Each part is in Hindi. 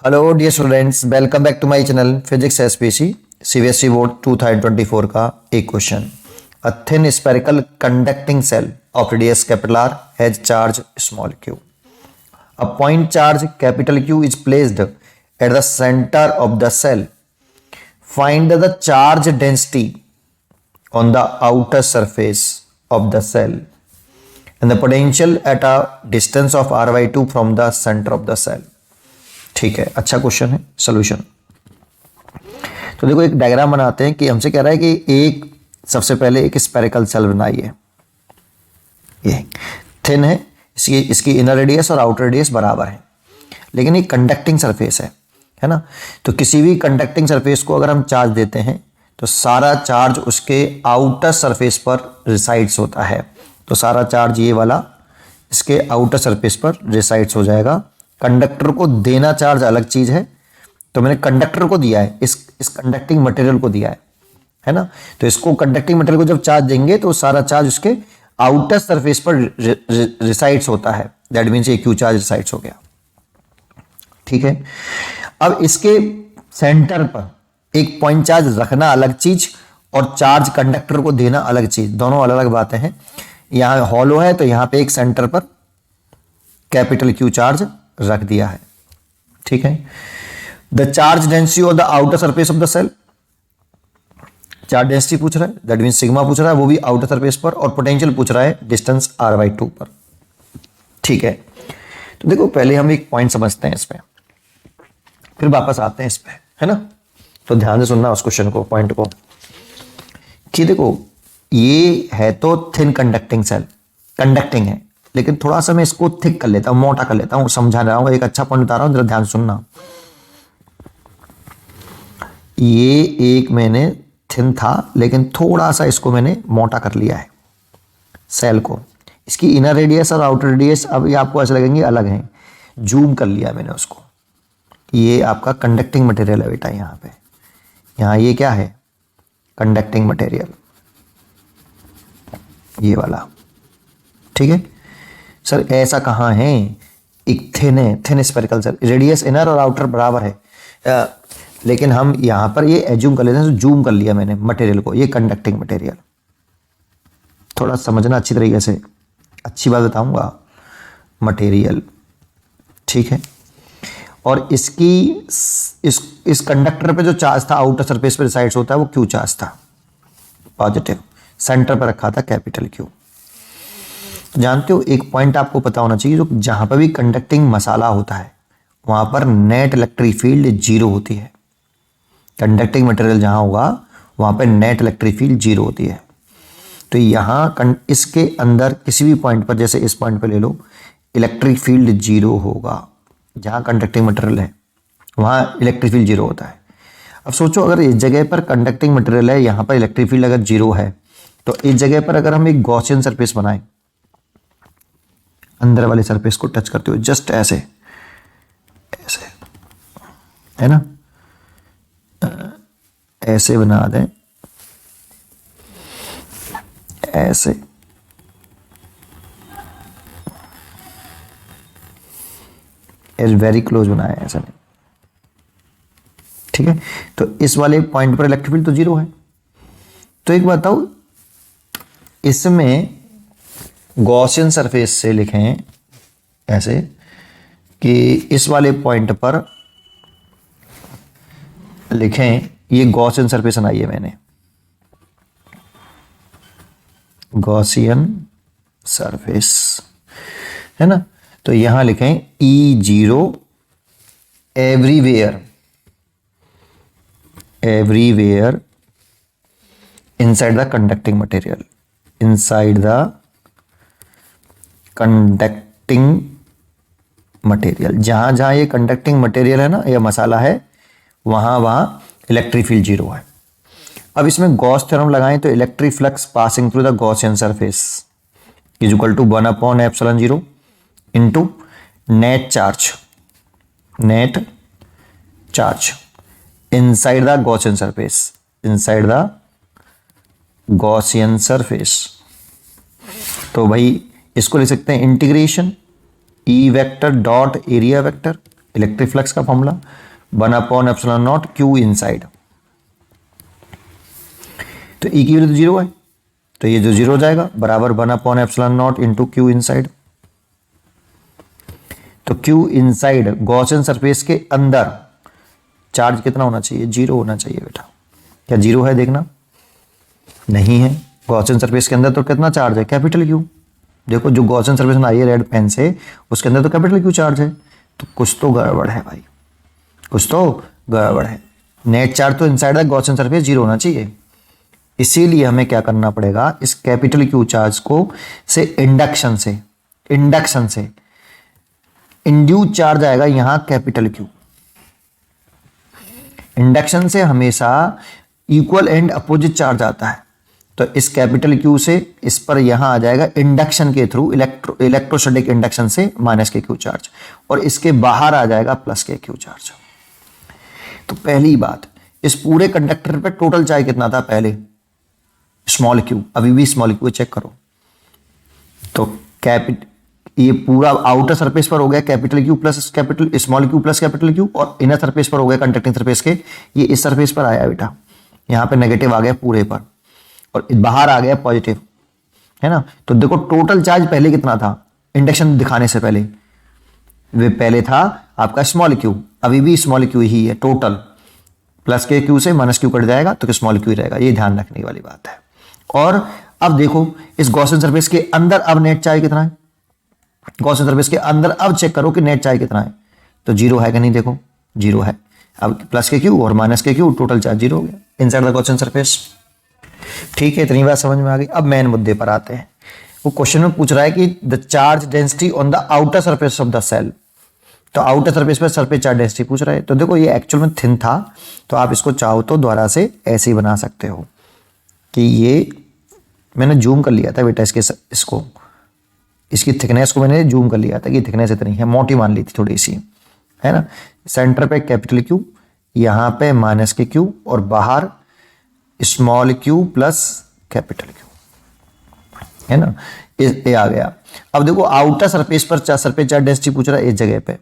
Hello dear students, welcome back to my channel physics SPC CBSE board 2024 का एक question. A thin spherical conducting shell of radius capital R has charge small q. A point charge capital Q is placed at the centre of the shell. Find the charge density on the outer surface of the shell and the potential at a distance of r/2 from the center of the cell। ठीक है, अच्छा क्वेश्चन है। सोल्यूशन तो देखो, एक डायग्राम बनाते हैं कि हमसे कह रहा है कि एक सबसे पहले एक स्फेरिकल सेल बनाइए। ये थिन है, इसकी इनर रेडियस और आउटर रेडियस बराबर है, लेकिन ये कंडक्टिंग सरफेस है ना। तो किसी भी कंडक्टिंग सरफेस को अगर हम चार्ज देते हैं तो सारा चार्ज उसके आउटर सरफेस पर रिसाइड्स होता है। तो सारा चार्ज ये वाला इसके आउटर सरफेस पर रिसाइड्स हो जाएगा। कंडक्टर को देना चार्ज अलग चीज है। तो मैंने कंडक्टर को दिया है, इस कंडक्टिंग मटेरियल को दिया है ना। तो इसको कंडक्टिंग मटेरियल को जब चार्ज देंगे तो सारा चार्ज उसके आउटर सरफेस पर रिसाइड्स होता है। दैट मीन्स ये क्यू चार्ज रिसाइड्स हो गया। ठीक है, अब इसके सेंटर पर एक पॉइंट चार्ज रखना अलग चीज और चार्ज कंडक्टर को देना अलग चीज, दोनों अलग अलग बातें हैं। यहां हॉलो है तो यहां पे एक सेंटर पर कैपिटल क्यू चार्ज रख दिया है। ठीक है, the charge density of the outer surface of the shell, charge density पूछ रहा है, दैट मीन सिग्मा पूछ रहा है, वो भी आउटर सरफेस पर, और पोटेंशियल पूछ रहा है डिस्टेंस r/2 पर। ठीक है, तो देखो पहले हम एक पॉइंट समझते हैं इस पे, फिर वापस आते हैं इस पे, है ना। तो ध्यान से सुनना उस क्वेश्चन को, पॉइंट को, कि देखो ये है तो थिन कंडक्टिंग सेल, कंडक्टिंग है, लेकिन थोड़ा सा मैं इसको थिक कर लेता हूं, मोटा कर लेता हूं, समझा रहा हूं, एक अच्छा पॉइंट बता रहा हूं, जरा ध्यान सुनना। ये एक मैंने थिन था, लेकिन थोड़ा सा इसको मैंने मोटा कर लिया है सेल को। इसकी इनर रेडियस और आउटर रेडियस अब ये आपको ऐसे लगेंगे अलग हैं, जूम कर लिया मैंने उसको। ये आपका कंडक्टिंग मटेरियल है बेटा, यहां पे, यहां ये क्या है, कंडक्टिंग मटेरियल, ये वाला। ठीक है सर, ऐसा कहां है, एक थिन है, thin spherical shell, radius inner और आउटर बराबर है, लेकिन हम यहां पर ये एज्यूम कर लेते हैं, जूम कर लिया मैंने मटेरियल को, ये कंडक्टिंग मटेरियल। थोड़ा समझना अच्छी तरीके से, अच्छी बात बताऊंगा, मटेरियल। ठीक है, और इसकी इस कंडक्टर पे जो चार्ज था आउटर सरफेस पे रिसाइड्स होता है, वो क्यू चार्ज था, पॉजिटिव, सेंटर पर रखा था कैपिटल क्यू। तो जानते हो, एक पॉइंट आपको पता होना चाहिए, जो जहां पर भी कंडक्टिंग मसाला होता है वहां पर नेट इलेक्ट्रिक फील्ड जीरो होती है। कंडक्टिंग मटेरियल जहां होगा वहां पर नेट इलेक्ट्रिक फील्ड जीरो होती है। तो यहां इसके अंदर किसी भी पॉइंट पर, जैसे इस पॉइंट पर ले लो, इलेक्ट्रिक फील्ड जीरो होगा। जहां कंडक्टिंग मटेरियल है वहां इलेक्ट्रिक फील्ड जीरो होता है। अब सोचो, अगर इस जगह पर कंडक्टिंग मटेरियल है, यहां पर इलेक्ट्रिक फील्ड अगर जीरो है, तो इस जगह पर अगर हम एक गॉसियन सरफेस बनाएं, अंदर वाले सरफेस को टच करते हुए, जस्ट ऐसे ऐसे, है ना, ऐसे बना दें, ऐसे, वेरी क्लोज बनाया है, ऐसा नहीं। ठीक है, तो इस वाले पॉइंट पर इलेक्ट्रिक फील्ड तो जीरो है। तो एक बात बताओ, इसमें गॉसियन सरफेस से लिखें ऐसे कि इस वाले पॉइंट पर लिखें, ये गॉसियन सरफेस बनाई है मैंने, गॉसियन सरफेस, है ना। तो यहां लिखें E0 everywhere, everywhere inside the conducting material, inside the conducting material. जहां जहां ये कंडक्टिंग मटेरियल है ना, ये मसाला है, वहां वहां इलेक्ट्रिक फील्ड जीरो है। अब इसमें गॉस थ्योरम लगाएं तो electric flux passing through the Gaussian surface is equal to 1/ε0 into net charge, net charge inside the Gaussian surface, inside the Gaussian surface. तो भाई इसको लिख सकते हैं integration E vector dot area vector electric flux का फॉर्मूला 1/ε0 Q इनसाइड। तो E की वैल्यू तो 0 है, तो ये जो 0 हो जाएगा बराबर 1/ε0 इंटू Q इनसाइड। तो Q इनसाइड गॉसियन सरफेस के अंदर चार्ज कितना होना चाहिए? 0 होना चाहिए बेटा। क्या 0 है? देखना, नहीं है। गॉसियन सरफेस के अंदर तो कितना चार्ज है? Capital Q। देखो जो गॉसियन सरफेस में आई है रेड पेन से, उसके अंदर तो कैपिटल Q चार्ज है। तो कुछ तो गड़बड़ है भाई, कुछ तो गड़बड़ है। नेट चार्ज तो इनसाइड द गॉसियन सरफेस 0 होना चाहिए। इसीलिए हमें क्या करना पड़ेगा, इस कैपिटल Q चार्ज को से इंडक्शन से इंड्यूस चार्ज आएगा यहां कैपिटल Q। इंडक्शन से हमेशा इक्वल एंड अपोजिट चार्ज आता है, तो इस कैपिटल Q से इस पर यहां आ जाएगा इंडक्शन के थ्रू, इलेक्ट्रोस्टैटिक इंडक्शन से माइनस के Q चार्ज, और इसके बाहर आ जाएगा प्लस के Q चार्ज। तो पहली बात, इस पूरे कंडक्टर पे टोटल चार्ज कितना था पहले? स्मॉल q, अभी भी स्मॉल q चेक करो। तो ये पूरा आउटर सरफेस पर हो गया capital Q plus capital small q plus capital Q, और इनर सरफेस पर हो गया कंडक्टिंग सरफेस के, ये इस सरफेस पर आया बेटा, यहां पे नेगेटिव आ गया पूरे पर, और बाहर आ गया पॉजिटिव, है ना। तो देखो टोटल चार्ज पहले कितना था इंडक्शन दिखाने से पहले? वे पहले था आपका स्मॉल q, अभी भी स्मॉल q ही है टोटल, प्लस के Q से माइनस Q कट जाएगा तो स्मॉल q ही रहेगा। ये ध्यान रखने वाली बात है। और अब देखो इस गॉसियन सरफेस के अंदर अब नेट चार्ज कितना है? गॉसियन सरफेस के अंदर अब चेक करो कि नेट चार्ज कितना है। तो 0 है कि नहीं? देखो 0 है। अब प्लस के Q और माइनस के Q, टोटल चार्ज 0 हो गया इनसाइड द गॉसियन सरफेस। ठीक है, इतनी बात समझ में आ गई। अब मेन मुद्दे पर आते हैं। वो क्वेश्चन में पूछ रहा है कि the charge density on the outer surface of the shell. तो आउटर सरफेस पर सरफेस चार्ज डेंसिटी पूछ रहा है। तो देखो ये एक्चुअल में थिन था, तो आप इसको चाहो तो दोबारा से ऐसे ही बना सकते हो कि ये मैंने जूम कर लिया था बेटा, इसको इसकी थिकनेस को मैंने जूम कर लिया था कि थिकनेस इतनी है, मोटी मान ली थी थोड़ी सी, है ना। सेंटर पे कैपिटल Q, यहाँ पे माइनस के Q, और बाहर small q plus capital Q, है ना। ये आ गया। अब देखो आउटर सरफेस पर सरफेस चार्ज डेंसिटी पूछ रहा है इस जगह पे।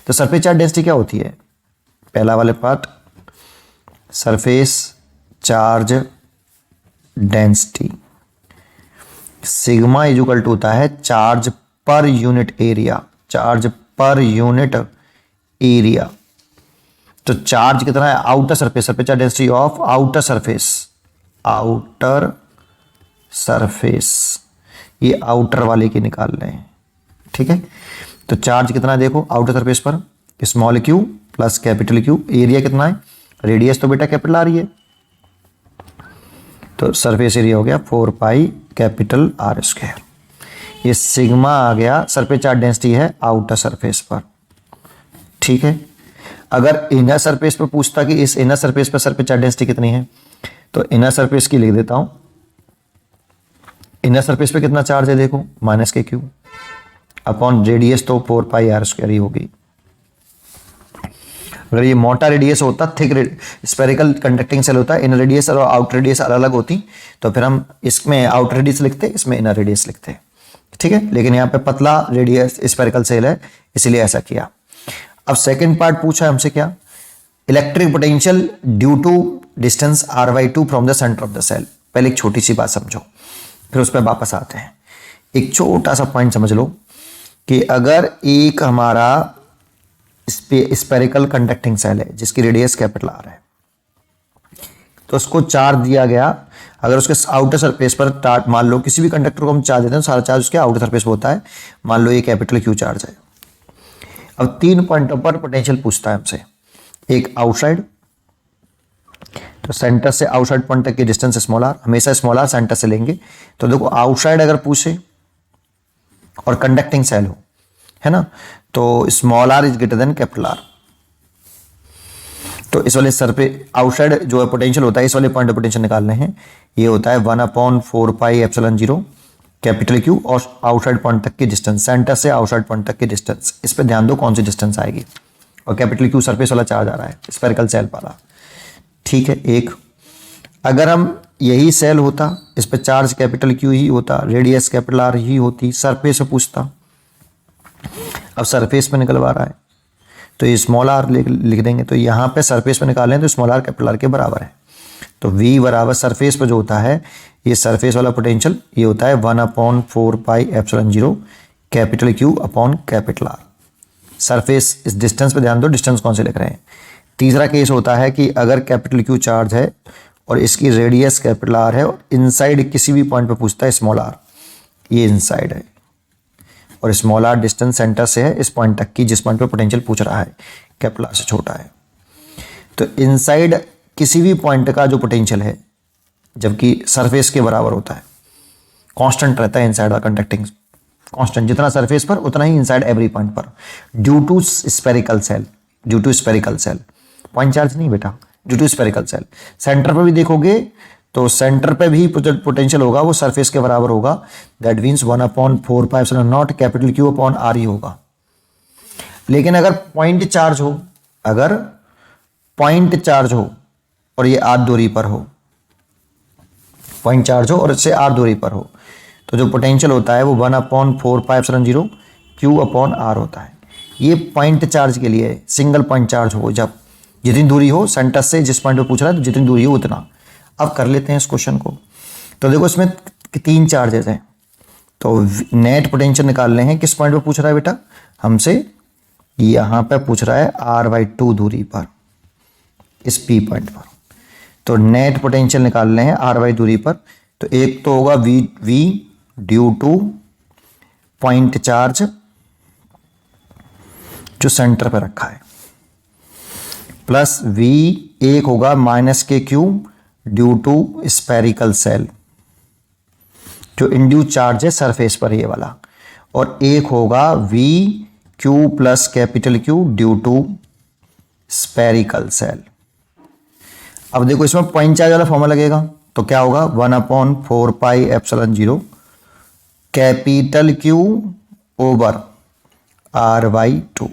तो सरफेस चार्ज डेंसिटी क्या होती है? पहला वाले part, surface charge density sigma equal to होता है charge per unit area, charge per unit area. तो चार्ज कितना है outer surface, surface charge density of outer surface, outer surface, ये आउटर वाले की निकाल रहे हैं, ठीक है। तो चार्ज कितना है देखो आउटर सरफेस पर, small q plus capital Q, area कितना है, रेडियस तो बेटा कैपिटल आ रही है, तो सरफेस एरिया हो गया 4 पाई कैपिटल R स्क्वायर। ये सिग्मा आ गया, सरफेस चार्ज डेंसिटी है आउटर सरफेस पर, ठीक है। अगर इनर सरफेस पर पूछता कि इस इनर सरफेस पर सरफेस चार्ज डेंसिटी कितनी है, तो इनर सरफेस की लिख देता हूं। इनर सरफेस पे कितना चार्ज है देखो, माइनस के Q अपॉन रेडियस तो 4 पाई R स्क्वायर ही होगी। अगर ये मोटा रेडियस होता, थिक स्फेरिकल कंडक्टिंग सेल होता, इनर रेडियस और आउटर रेडियस अलग अलग होती, तो फिर हम इसमें आउटर रेडियस लिखते, इसमें इनर रेडियस लिखते, ठीक है। लेकिन यहाँ पे पतला रेडियस स्फेरिकल सेल है, इसलिए ऐसा किया। अब सेकंड पार्ट पूछा है हमसे क्या, electric potential due to distance r/2 from the centre of the shell. पहले एक छोटी सी बात समझो, फिर उस पर वापस आते हैं। एक छोटा सा पॉइंट समझ लो कि अगर एक हमारा स्फेरिकल कंडक्टिंग सेल है जिसकी रेडियस कैपिटल R है, तो उसको चार्ज दिया गया, अगर उसके आउटर सरफेस पर मान लो किसी भी कंडक्टर को हम चार्ज देते हैं, सारा चार्ज उसके आउटर सरफेस पर होता है, मान लो ये कैपिटल Q चार्ज है। अब 3 पॉइंटों पर पोटेंशियल पूछता है हमसे, एक आउटसाइड, तो सेंटर से आउटसाइड पॉइंट तक की डिस्टेंस स्मॉल r, हमेशा स्मॉल r सेंटर से लेंगे। तो देखो आउटसाइड अगर पूछे और कंडक्टिंग सेल हो, है ना, तो small r is greater than capital R। तो इस वाले सर पे आउटसाइड जो है पोटेंशियल होता है, इस वाले पॉइंट पे पोटेंशियल निकालने हैं, ये होता है 1/4 पाई एप्सिलॉन 0 कैपिटल Q और आउटसाइड पॉइंट तक की डिस्टेंस, सेंटर से आउटसाइड पॉइंट तक की डिस्टेंस। इस पे ध्यान दो कौन सी डिस्टेंस आएगी, और कैपिटल Q सरफेस वाला चार्ज आ रहा है स्फेरिकल सेल वाला, ठीक है। एक अगर हम यही सेल होता, इस पे चार्ज कैपिटल Q ही होता, रेडियस कैपिटल R ही होती, सरफेस पे पूछता। अब सरफेस पे निकलवा रहा है, तो ये स्मॉल आर लिख देंगे। तो यहाँ पे सरफेस पे निकालें तो स्मॉल आर कैपिटल आर के बराबर है। तो V बराबर सरफेस पर जो होता है, ये सरफेस वाला पोटेंशियल ये होता है 1/4πε0 capital Q upon capital R। Surface इस डिस्टेंस पे ध्यान दो, डिस्टेंस कौन से लिख रहे हैं। तीसरा केस होता है कि अगर कैपिटल Q चार्ज है और इसकी रेडियस कैपिटल R है और इनसाइड किसी भी पॉइंट पे पूछता है स्मॉल r, ये इनसाइड है और स्मॉल r डिस्टेंस सेंटर से है इस पॉइंट तक की जिस पॉइंट पे पोटेंशियल पूछ रहा है, कैपिटल R से छोटा है। तो इनसाइड किसी भी पॉइंट का जो पोटेंशियल है जबकि सरफेस के बराबर होता है, कांस्टेंट रहता है इनसाइड द कंडक्टिंग कांस्टेंट, जितना सरफेस पर उतना ही इनसाइड एवरी पॉइंट पर, due to spherical shell, due to spherical shell, point charge नहीं बेटा, due to spherical shell. Centre पर भी देखोगे तो सेंटर पे भी पोटेंशियल होगा वो सरफेस के बराबर होगा, that means 1/4πε0 capital Q upon R ही होगा। लेकिन अगर पॉइंट चार्ज हो, अगर पॉइंट चार्ज हो और ये r दूरी पर हो, पॉइंट चार्ज हो और इससे r दूरी पर हो, तो जो पोटेंशियल होता है वो 1/4πε0 Q अपॉन R होता है। ये पॉइंट चार्ज के लिए, सिंगल पॉइंट चार्ज हो, जब जितनी दूरी हो सेंटर से जिस पॉइंट पे पूछ रहा है तो जितनी दूरी हो उतना। अब कर लेते हैं इस क्वेश्चन को। तो देखो इसमें 3 चार्जेस हैं, तो नेट पोटेंशियल निकालने हैं। किस पॉइंट पे पूछ रहा है बेटा हमसे, यहाँ पे पूछ रहा है r/2 दूरी पर, इस P पॉइंट पर। तो नेट पोटेंशियल निकालने हैं r/2 दूरी पर। तो एक तो होगा V due to point charge जो सेंटर पे रखा है, प्लस V एक होगा -kQ due to spherical shell जो इंड्यूस चार्ज है सरफेस पर ये वाला, और एक होगा VQ plus capital Q due to spherical shell. अब देखो इसमें पॉइंट चार्ज वाला फॉर्मूला लगेगा तो क्या होगा 1/4πε0 कैपिटल Q ओवर R/2,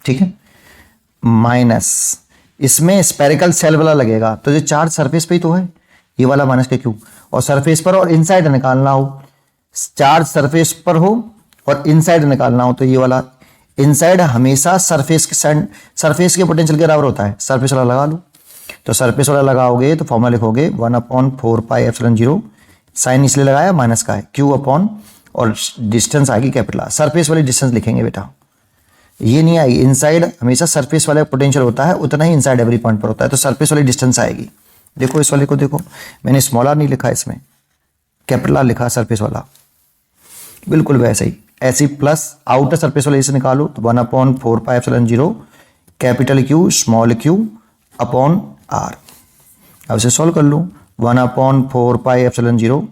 ठीक है, माइनस इसमें स्फेरिकल सेल वाला लगेगा तो जो चार्ज सरफेस पे ही तो है, ये वाला -kQ, और सरफेस पर और इनसाइड निकालना हो, चार्ज सरफेस पर हो और इनसाइड निकालना हो तो ये वाला इनसाइड हमेशा सरफेस के पोटेंशियल के बराबर होता है। सरफेस वाला लगा लो, तो सरफेस वाला लगाओगे तो फॉर्मूला लिखोगे 1/4πε0, साइन इसलिए लगाया माइनस का है, Q अपॉन और डिस्टेंस आएगी कैपिटल R, सरफेस वाली डिस्टेंस लिखेंगे बेटा, ये नहीं आएगी। इनसाइड हमेशा सरफेस वाला पोटेंशियल होता है उतना ही इनसाइड एवरी पॉइंट पर होता है, तो सरफेस वाली डिस्टेंस आएगी। देखो इस वाले को देखो, मैंने स्मॉल r नहीं लिखा, इसमें कैपिटल R लिखा सरफेस वाला, बिल्कुल वैसे ही, ऐसे प्लस आउटर सरफेस वाले से निकालो तो 1/4πε0 capital Q small q upon R। अब इसे सॉल्व कर लो, 1/4πε0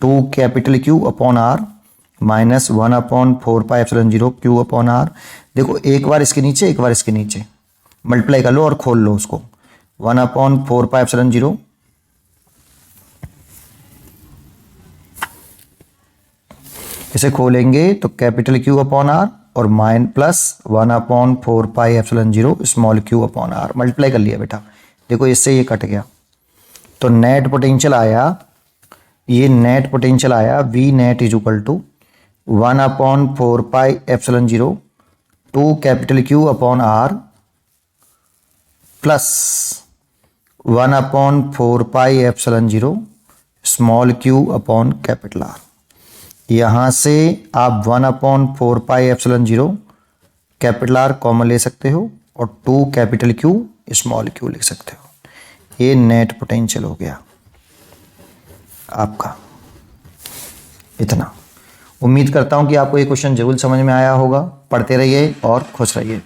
2 capital Q upon R minus 1/4πε0 Q upon R। देखो एक बार इसके नीचे एक बार इसके नीचे मल्टीप्लाई कर लो और खोल लो उसको, 1/4πε0 इसे खोलेंगे तो कैपिटल Q अपॉन R और माइन plus 1/4πε0 small q upon R, multiply कर लिया बेटा। देखो इससे ये कट गया तो नेट पोटेंशियल आया, ये नेट पोटेंशियल आया V net is equal to 1/4πε0 2 capital Q upon R plus 1/4πε0 small q upon capital R। यहाँ से आप 1/4πε0 कैपिटल R कॉमन ले सकते हो और 2 कैपिटल Q स्मॉल q लिख सकते हो। ये नेट पोटेंशियल हो गया आपका। इतना उम्मीद करता हूँ कि आपको ये क्वेश्चन जरूर समझ में आया होगा। पढ़ते रहिए और खुश रहिए।